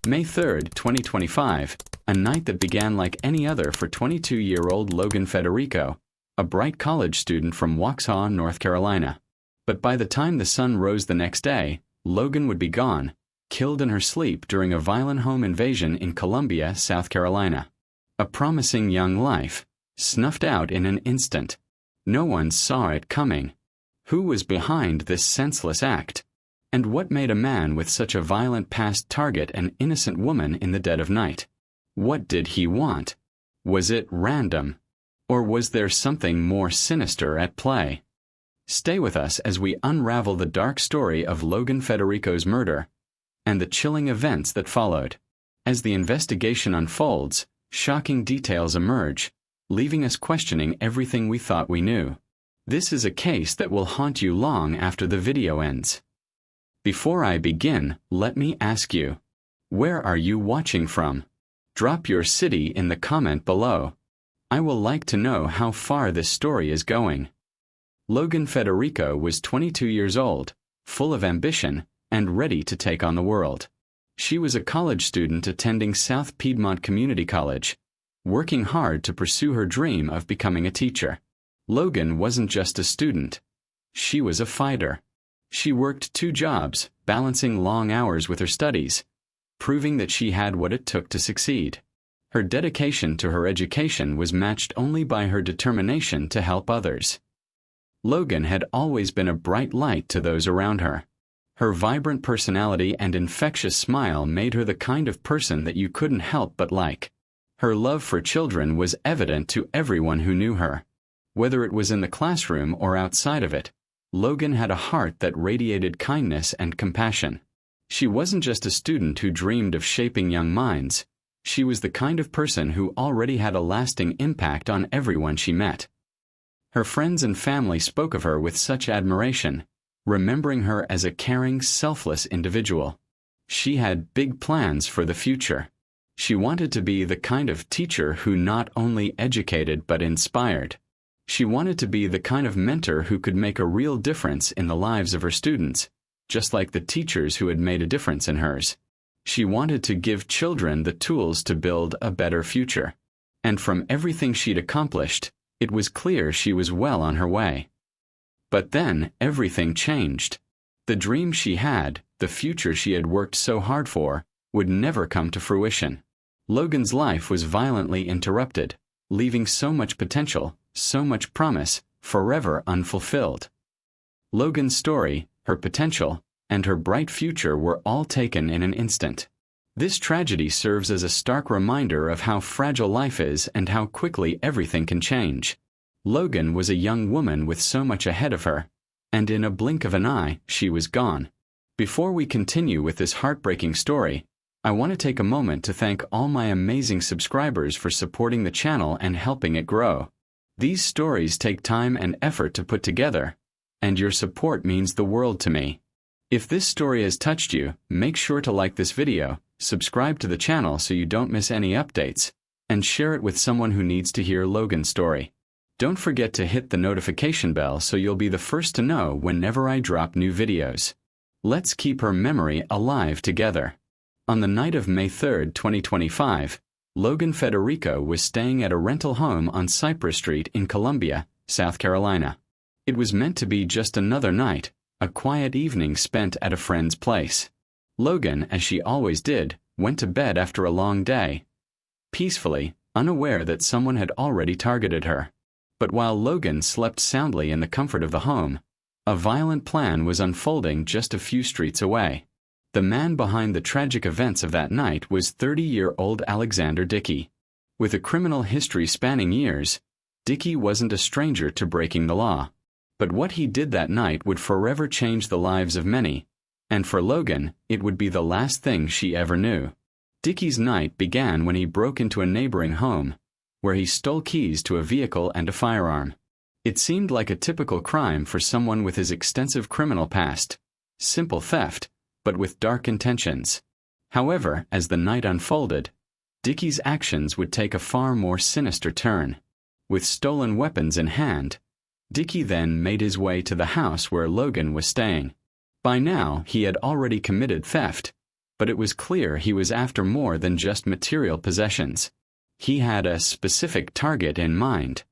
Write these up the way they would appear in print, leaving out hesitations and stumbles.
May 3rd, 2025, a night that began like any other for 22-year-old Logan Federico, a bright college student from Waxhaw, North Carolina. But by the time the sun rose the next day, Logan would be gone, killed in her sleep during a violent home invasion in Columbia, South Carolina. A promising young life, snuffed out in an instant. No one saw it coming. Who was behind this senseless act? And what made a man with such a violent past target an innocent woman in the dead of night? What did he want? Was it random? Or was there something more sinister at play? Stay with us as we unravel the dark story of Logan Federico's murder and the chilling events that followed. As the investigation unfolds, shocking details emerge, leaving us questioning everything we thought we knew. This is a case that will haunt you long after the video ends. Before I begin, let me ask you, where are you watching from? Drop your city in the comment below. I will like to know how far this story is going. Logan Federico was 22 years old, full of ambition, and ready to take on the world. She was a college student attending South Piedmont Community College, working hard to pursue her dream of becoming a teacher. Logan wasn't just a student. She was a fighter. She worked 2 jobs, balancing long hours with her studies, proving that she had what it took to succeed. Her dedication to her education was matched only by her determination to help others. Logan had always been a bright light to those around her. Her vibrant personality and infectious smile made her the kind of person that you couldn't help but like. Her love for children was evident to everyone who knew her. Whether it was in the classroom or outside of it, Logan had a heart that radiated kindness and compassion. She wasn't just a student who dreamed of shaping young minds. She was the kind of person who already had a lasting impact on everyone she met. Her friends and family spoke of her with such admiration, remembering her as a caring, selfless individual. She had big plans for the future. She wanted to be the kind of teacher who not only educated but inspired. She wanted to be the kind of mentor who could make a real difference in the lives of her students, just like the teachers who had made a difference in hers. She wanted to give children the tools to build a better future. And from everything she'd accomplished, it was clear she was well on her way. But then, everything changed. The dream she had, the future she had worked so hard for, would never come to fruition. Logan's life was violently interrupted, leaving so much potential, so much promise, forever unfulfilled. Logan's story, her potential, and her bright future were all taken in an instant. This tragedy serves as a stark reminder of how fragile life is and how quickly everything can change. Logan was a young woman with so much ahead of her, and in a blink of an eye, she was gone. Before we continue with this heartbreaking story, I want to take a moment to thank all my amazing subscribers for supporting the channel and helping it grow. These stories take time and effort to put together, and your support means the world to me. If this story has touched you, make sure to like this video, subscribe to the channel so you don't miss any updates, and share it with someone who needs to hear Logan's story. Don't forget to hit the notification bell so you'll be the first to know whenever I drop new videos. Let's keep her memory alive together. On the night of May 3rd, 2025, Logan Federico was staying at a rental home on Cypress Street in Columbia, South Carolina. It was meant to be just another night, a quiet evening spent at a friend's place. Logan, as she always did, went to bed after a long day, peacefully, unaware that someone had already targeted her. But while Logan slept soundly in the comfort of the home, a violent plan was unfolding just a few streets away. The man behind the tragic events of that night was 30-year-old Alexander Dickey. With a criminal history spanning years, Dickey wasn't a stranger to breaking the law. But what he did that night would forever change the lives of many, and for Logan, it would be the last thing she ever knew. Dickey's night began when he broke into a neighboring home, where he stole keys to a vehicle and a firearm. It seemed like a typical crime for someone with his extensive criminal past. Simple theft, but with dark intentions. However, as the night unfolded, Dickey's actions would take a far more sinister turn. With stolen weapons in hand, Dickey then made his way to the house where Logan was staying. By now, he had already committed theft, But it was clear he was after more than just material possessions. He had a specific target in mind.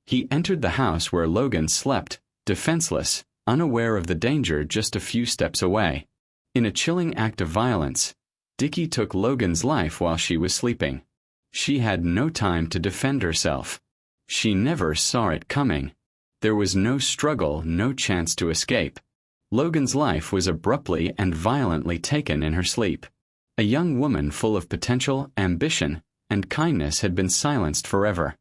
He entered the house where Logan slept, defenseless, unaware of the danger just a few steps away. In a chilling act of violence, Dickey took Logan's life while she was sleeping. She had no time to defend herself. She never saw it coming. There was no struggle, no chance to escape. Logan's life was abruptly and violently taken in her sleep. A young woman full of potential, ambition, and kindness had been silenced forever.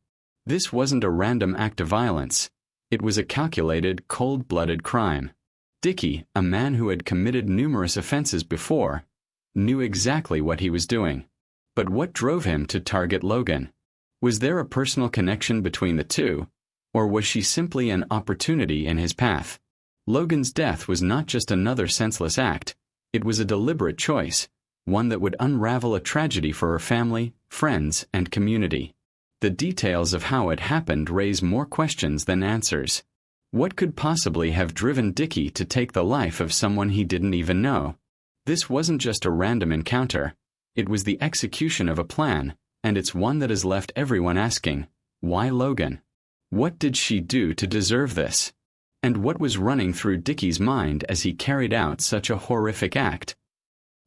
This wasn't a random act of violence. It was a calculated, cold-blooded crime. Dickey, a man who had committed numerous offenses before, knew exactly what he was doing. But what drove him to target Logan? Was there a personal connection between the two, or was she simply an opportunity in his path? Logan's death was not just another senseless act. It was a deliberate choice, one that would unravel a tragedy for her family, friends, and community. The details of how it happened raise more questions than answers. What could possibly have driven Dickey to take the life of someone he didn't even know? This wasn't just a random encounter. It was the execution of a plan, and it's one that has left everyone asking, why Logan? What did she do to deserve this? And what was running through Dickey's mind as he carried out such a horrific act?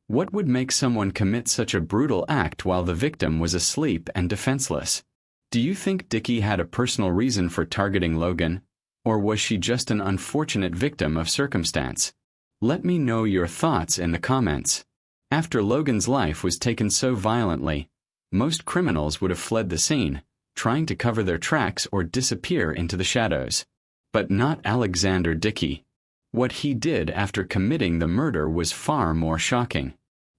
What would make someone commit such a brutal act while the victim was asleep and defenseless? Do you think Dickey had a personal reason for targeting Logan, or was she just an unfortunate victim of circumstance? Let me know your thoughts in the comments. After Logan's life was taken so violently, most criminals would have fled the scene, trying to cover their tracks or disappear into the shadows. But not Alexander Dickey. What he did after committing the murder was far more shocking.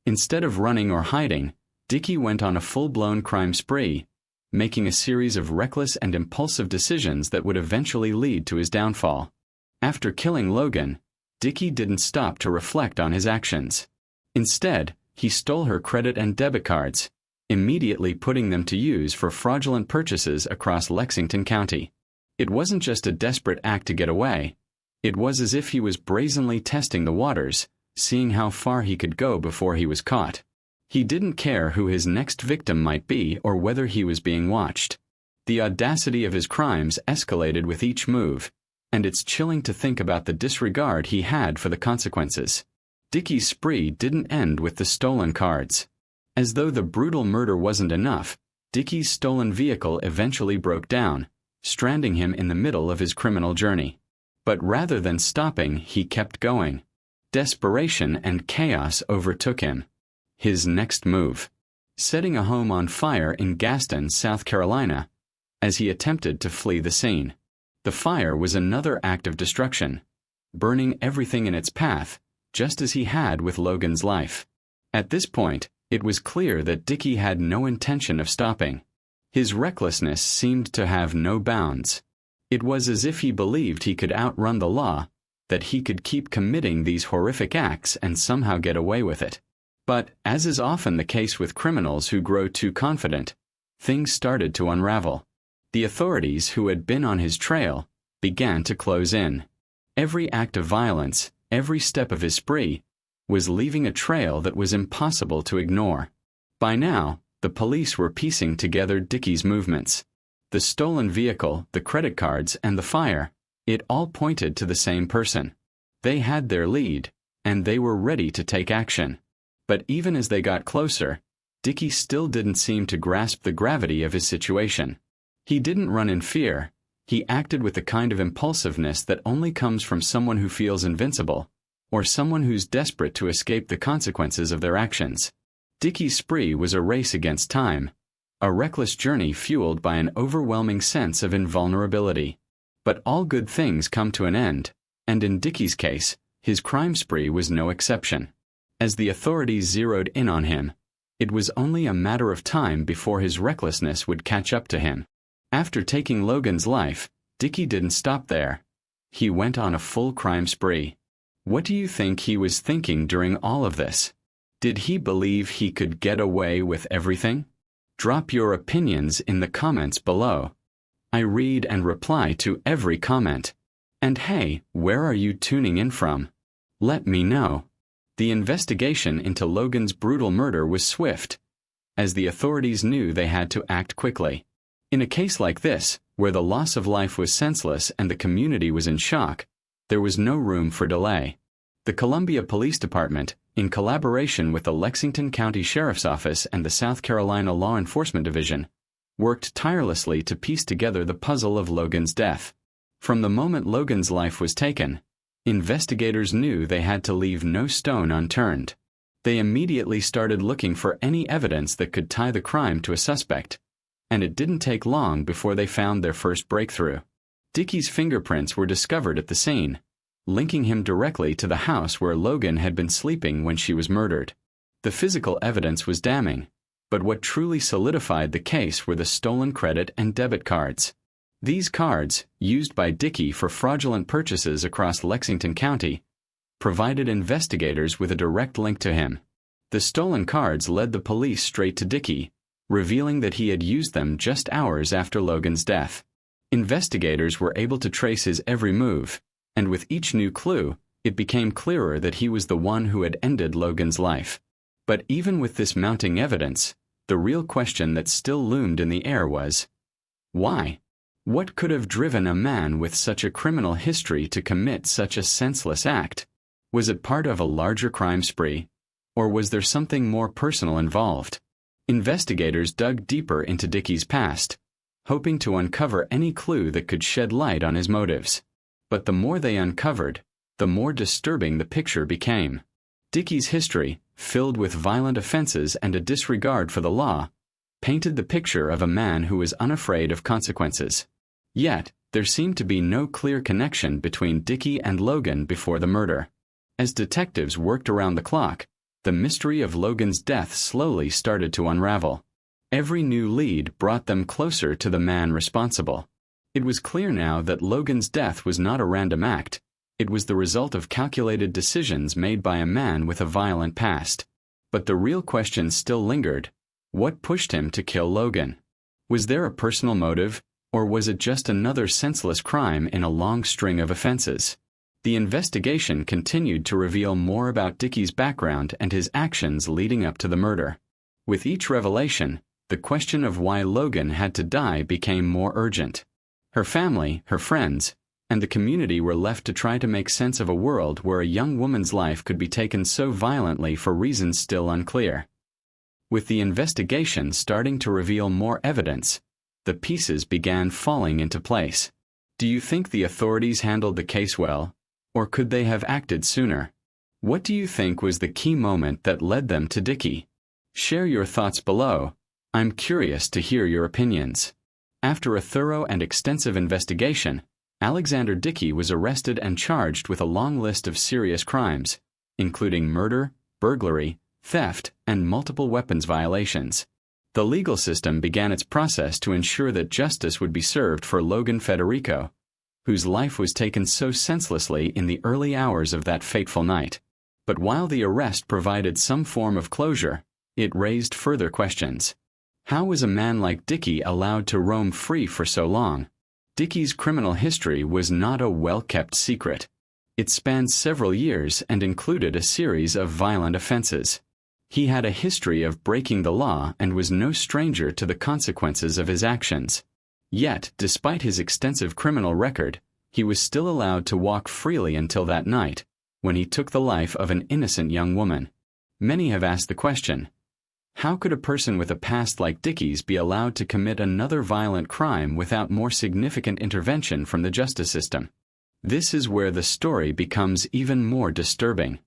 Instead of running or hiding, Dickey went on a full-blown crime spree, making a series of reckless and impulsive decisions that would eventually lead to his downfall. After killing Logan, Dickey didn't stop to reflect on his actions. Instead, he stole her credit and debit cards, immediately putting them to use for fraudulent purchases across Lexington County. It wasn't just a desperate act to get away. It was as if he was brazenly testing the waters, seeing how far he could go before he was caught. He didn't care who his next victim might be or whether he was being watched. The audacity of his crimes escalated with each move, and it's chilling to think about the disregard he had for the consequences. Dickey's spree didn't end with the stolen cards. As though the brutal murder wasn't enough, Dickey's stolen vehicle eventually broke down, stranding him in the middle of his criminal journey. But rather than stopping, he kept going. Desperation and chaos overtook him. His next move: setting a home on fire in Gaston, South Carolina, as he attempted to flee the scene. The fire was another act of destruction, burning everything in its path, just as he had with Logan's life. At this point, it was clear that Dickey had no intention of stopping. His recklessness seemed to have no bounds. It was as if he believed he could outrun the law, that he could keep committing these horrific acts and somehow get away with it. But, as is often the case with criminals who grow too confident, things started to unravel. The authorities who had been on his trail began to close in. Every act of violence, every step of his spree, was leaving a trail that was impossible to ignore. By now, the police were piecing together Dickey's movements. The stolen vehicle, the credit cards, and the fire, it all pointed to the same person. They had their lead, and they were ready to take action. But even as they got closer, Dickey still didn't seem to grasp the gravity of his situation. He didn't run in fear. He acted with the kind of impulsiveness that only comes from someone who feels invincible, or someone who's desperate to escape the consequences of their actions. Dickey's spree was a race against time, a reckless journey fueled by an overwhelming sense of invulnerability. But all good things come to an end, and in Dickey's case, his crime spree was no exception. As the authorities zeroed in on him, it was only a matter of time before his recklessness would catch up to him. After taking Logan's life, Dickey didn't stop there. He went on a full crime spree. What do you think he was thinking during all of this? Did he believe he could get away with everything? Drop your opinions in the comments below. I read and reply to every comment. And hey, where are you tuning in from? Let me know. The investigation into Logan's brutal murder was swift, as the authorities knew they had to act quickly. In a case like this, where the loss of life was senseless and the community was in shock, there was no room for delay. The Columbia Police Department, in collaboration with the Lexington County Sheriff's Office and the South Carolina Law Enforcement Division, worked tirelessly to piece together the puzzle of Logan's death. From the moment Logan's life was taken, investigators knew they had to leave no stone unturned. They immediately started looking for any evidence that could tie the crime to a suspect, and it didn't take long before they found their first breakthrough. Dickey's fingerprints were discovered at the scene, linking him directly to the house where Logan had been sleeping when she was murdered. The physical evidence was damning, but what truly solidified the case were the stolen credit and debit cards. These cards, used by Dickey for fraudulent purchases across Lexington County, provided investigators with a direct link to him. The stolen cards led the police straight to Dickey, revealing that he had used them just hours after Logan's death. Investigators were able to trace his every move, and with each new clue, it became clearer that he was the one who had ended Logan's life. But even with this mounting evidence, the real question that still loomed in the air was, why? What could have driven a man with such a criminal history to commit such a senseless act? Was it part of a larger crime spree, or was there something more personal involved? Investigators dug deeper into Dickey's past, hoping to uncover any clue that could shed light on his motives. But the more they uncovered, the more disturbing the picture became. Dickey's history, filled with violent offenses and a disregard for the law, painted the picture of a man who was unafraid of consequences. Yet, there seemed to be no clear connection between Dickey and Logan before the murder. As detectives worked around the clock, the mystery of Logan's death slowly started to unravel. Every new lead brought them closer to the man responsible. It was clear now that Logan's death was not a random act. It was the result of calculated decisions made by a man with a violent past. But the real question still lingered. What pushed him to kill Logan? Was there a personal motive, or was it just another senseless crime in a long string of offenses? The investigation continued to reveal more about Dickey's background and his actions leading up to the murder. With each revelation, the question of why Logan had to die became more urgent. Her family, her friends, and the community were left to try to make sense of a world where a young woman's life could be taken so violently for reasons still unclear. With the investigation starting to reveal more evidence, the pieces began falling into place. Do you think the authorities handled the case well, or could they have acted sooner? What do you think was the key moment that led them to Dickey? Share your thoughts below. I'm curious to hear your opinions. After a thorough and extensive investigation, Alexander Dickey was arrested and charged with a long list of serious crimes, including murder, burglary, theft, and multiple weapons violations. The legal system began its process to ensure that justice would be served for Logan Federico, whose life was taken so senselessly in the early hours of that fateful night. But while the arrest provided some form of closure, it raised further questions. How was a man like Dickey allowed to roam free for so long? Dickey's criminal history was not a well-kept secret. It spanned several years and included a series of violent offenses. He had a history of breaking the law and was no stranger to the consequences of his actions. Yet, despite his extensive criminal record, he was still allowed to walk freely until that night, when he took the life of an innocent young woman. Many have asked the question, how could a person with a past like Dickey's be allowed to commit another violent crime without more significant intervention from the justice system? This is where the story becomes even more disturbing.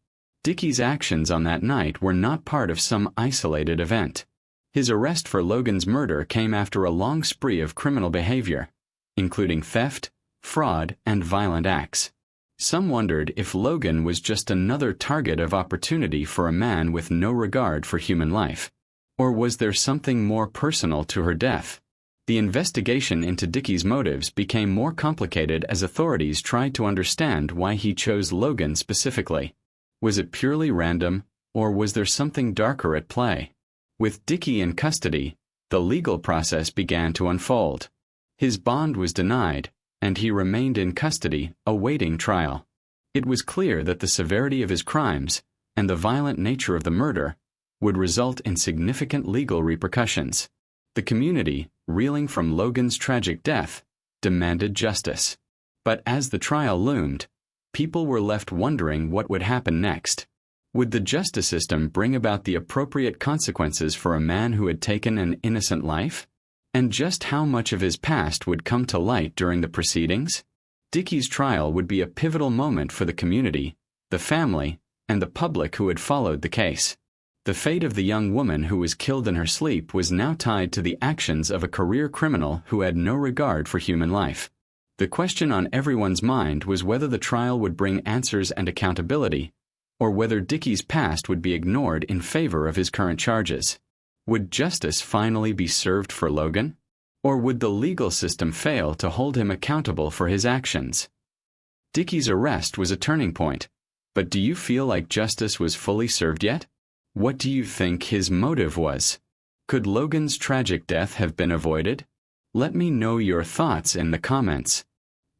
Dickey's actions on that night were not part of some isolated event. His arrest for Logan's murder came after a long spree of criminal behavior, including theft, fraud, and violent acts. Some wondered if Logan was just another target of opportunity for a man with no regard for human life. Or was there something more personal to her death? The investigation into Dickey's motives became more complicated as authorities tried to understand why he chose Logan specifically. Was it purely random, or was there something darker at play? With Dickey in custody, the legal process began to unfold. His bond was denied, and he remained in custody, awaiting trial. It was clear that the severity of his crimes, and the violent nature of the murder would result in significant legal repercussions. The community, reeling from Logan's tragic death, demanded justice. But as the trial loomed, people were left wondering what would happen next. Would the justice system bring about the appropriate consequences for a man who had taken an innocent life? And just how much of his past would come to light during the proceedings? Dickey's trial would be a pivotal moment for the community, the family, and the public who had followed the case. The fate of the young woman who was killed in her sleep was now tied to the actions of a career criminal who had no regard for human life. The question on everyone's mind was whether the trial would bring answers and accountability, or whether Dickey's past would be ignored in favor of his current charges. Would justice finally be served for Logan? Or would the legal system fail to hold him accountable for his actions? Dickey's arrest was a turning point, but do you feel like justice was fully served yet? What do you think his motive was? Could Logan's tragic death have been avoided? Let me know your thoughts in the comments.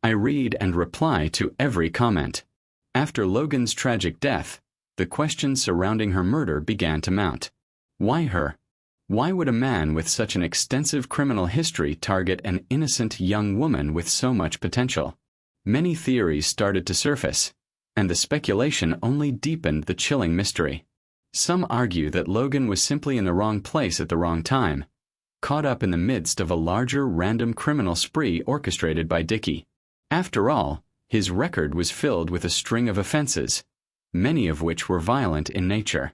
I read and reply to every comment. After Logan's tragic death, the questions surrounding her murder began to mount. Why her? Why would a man with such an extensive criminal history target an innocent young woman with so much potential? Many theories started to surface, and the speculation only deepened the chilling mystery. Some argue that Logan was simply in the wrong place at the wrong time, caught up in the midst of a larger random criminal spree orchestrated by Dickey. After all, his record was filled with a string of offenses, many of which were violent in nature.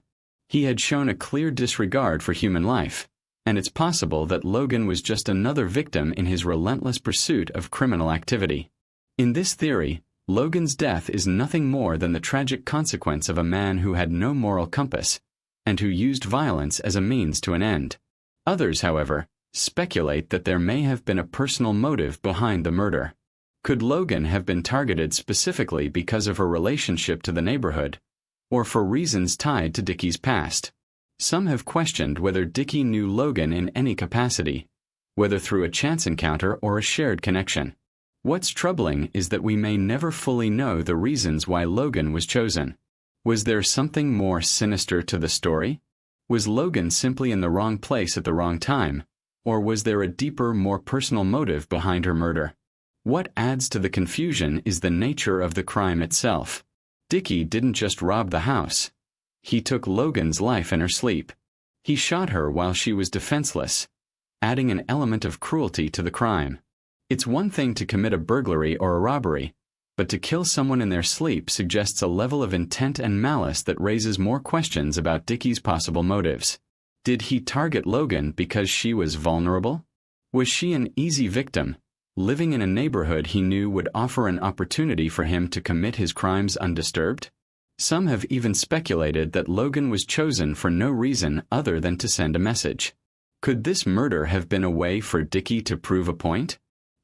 He had shown a clear disregard for human life, and it's possible that Logan was just another victim in his relentless pursuit of criminal activity. In this theory, Logan's death is nothing more than the tragic consequence of a man who had no moral compass, and who used violence as a means to an end. Others, however, speculate that there may have been a personal motive behind the murder. Could Logan have been targeted specifically because of her relationship to the neighborhood, or for reasons tied to Dickey's past? Some have questioned whether Dickey knew Logan in any capacity, whether through a chance encounter or a shared connection. What's troubling is that we may never fully know the reasons why Logan was chosen. Was there something more sinister to the story? Was Logan simply in the wrong place at the wrong time, or was there a deeper, more personal motive behind her murder? What adds to the confusion is the nature of the crime itself. Dickey didn't just rob the house. He took Logan's life in her sleep. He shot her while she was defenseless, adding an element of cruelty to the crime. It's one thing to commit a burglary or a robbery, but to kill someone in their sleep suggests a level of intent and malice that raises more questions about Dickey's possible motives. Did he target Logan because she was vulnerable? Was she an easy victim, living in a neighborhood he knew would offer an opportunity for him to commit his crimes undisturbed? Some have even speculated that Logan was chosen for no reason other than to send a message. Could this murder have been a way for Dickey to prove a point?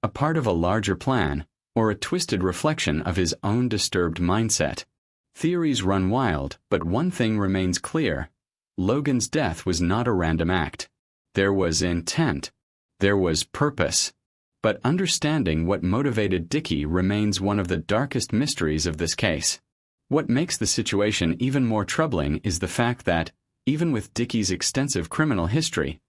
A part of a larger plan, or a twisted reflection of his own disturbed mindset? Theories run wild, but one thing remains clear. Logan's death was not a random act. There was intent. There was purpose. But understanding what motivated Dickey remains one of the darkest mysteries of this case. What makes the situation even more troubling is the fact that, even with Dickey's extensive criminal history,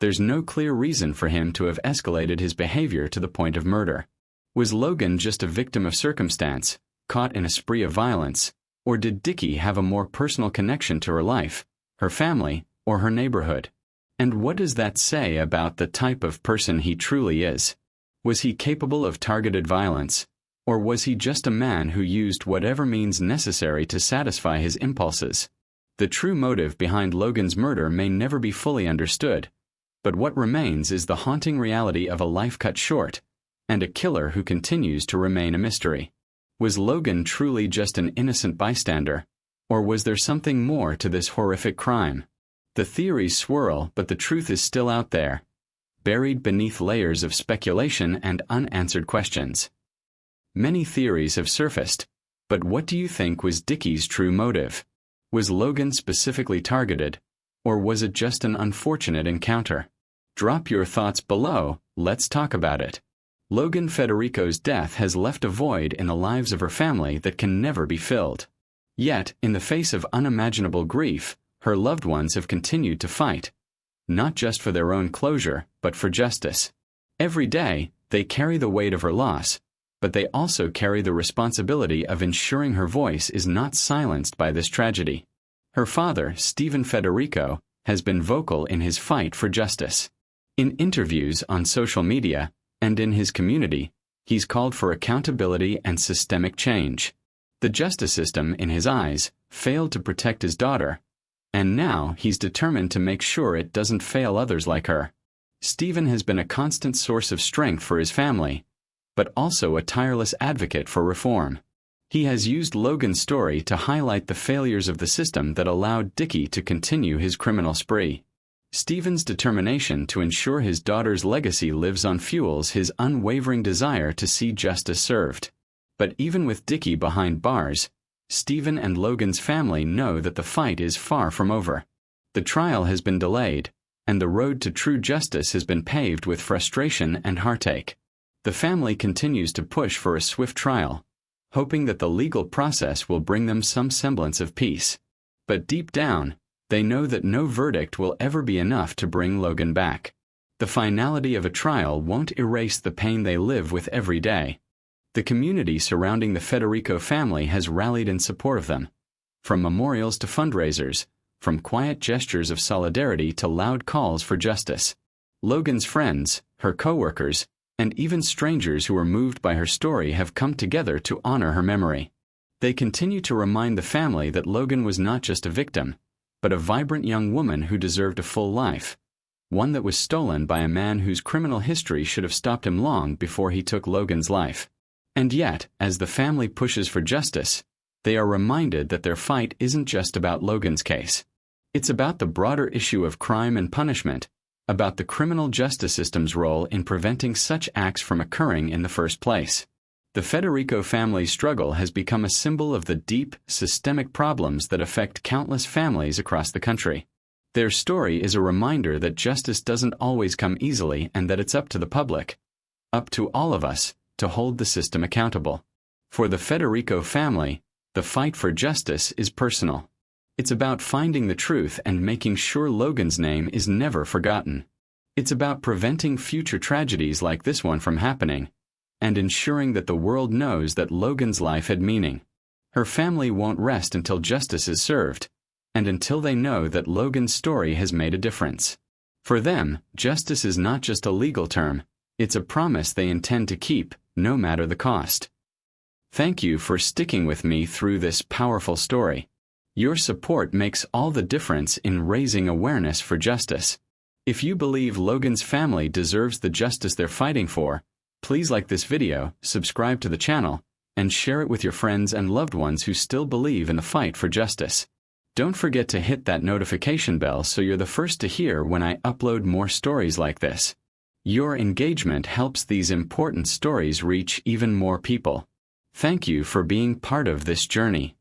there's no clear reason for him to have escalated his behavior to the point of murder. Was Logan just a victim of circumstance, caught in a spree of violence, or did Dickey have a more personal connection to her life, her family, or her neighborhood? And what does that say about the type of person he truly is? Was he capable of targeted violence, or was he just a man who used whatever means necessary to satisfy his impulses? The true motive behind Logan's murder may never be fully understood, but what remains is the haunting reality of a life cut short, and a killer who continues to remain a mystery. Was Logan truly just an innocent bystander, or was there something more to this horrific crime? The theories swirl, but the truth is still out there, buried beneath layers of speculation and unanswered questions. Many theories have surfaced, but what do you think was Dickey's true motive? Was Logan specifically targeted, or was it just an unfortunate encounter? Drop your thoughts below, let's talk about it. Logan Federico's death has left a void in the lives of her family that can never be filled. Yet, in the face of unimaginable grief, her loved ones have continued to fight. Not just for their own closure, but for justice. Every day, they carry the weight of her loss, but they also carry the responsibility of ensuring her voice is not silenced by this tragedy. Her father, Logan Federico, has been vocal in his fight for justice. In interviews on social media and in his community, he's called for accountability and systemic change. The justice system, in his eyes, failed to protect his daughter, and now he's determined to make sure it doesn't fail others like her. Logan has been a constant source of strength for his family, but also a tireless advocate for reform. He has used Logan's story to highlight the failures of the system that allowed Dickey to continue his criminal spree. Logan's determination to ensure his daughter's legacy lives on fuels his unwavering desire to see justice served. But even with Dickey behind bars, Logan and Logan's family know that the fight is far from over. The trial has been delayed, and the road to true justice has been paved with frustration and heartache. The family continues to push for a swift trial, hoping that the legal process will bring them some semblance of peace. But deep down, they know that no verdict will ever be enough to bring Logan back. The finality of a trial won't erase the pain they live with every day. The community surrounding the Federico family has rallied in support of them. From memorials to fundraisers, from quiet gestures of solidarity to loud calls for justice. Logan's friends, her co-workers, and even strangers who were moved by her story have come together to honor her memory. They continue to remind the family that Logan was not just a victim, but a vibrant young woman who deserved a full life, one that was stolen by a man whose criminal history should have stopped him long before he took Logan's life. And yet, as the family pushes for justice, they are reminded that their fight isn't just about Logan's case. It's about the broader issue of crime and punishment, about the criminal justice system's role in preventing such acts from occurring in the first place. The Federico family's struggle has become a symbol of the deep, systemic problems that affect countless families across the country. Their story is a reminder that justice doesn't always come easily and that it's up to the public, up to all of us, to hold the system accountable. For the Federico family, the fight for justice is personal. It's about finding the truth and making sure Logan's name is never forgotten. It's about preventing future tragedies like this one from happening, and ensuring that the world knows that Logan's life had meaning. Her family won't rest until justice is served, and until they know that Logan's story has made a difference. For them, justice is not just a legal term, it's a promise they intend to keep, no matter the cost. Thank you for sticking with me through this powerful story. Your support makes all the difference in raising awareness for justice. If you believe Logan's family deserves the justice they're fighting for, please like this video, subscribe to the channel, and share it with your friends and loved ones who still believe in the fight for justice. Don't forget to hit that notification bell so you're the first to hear when I upload more stories like this. Your engagement helps these important stories reach even more people. Thank you for being part of this journey.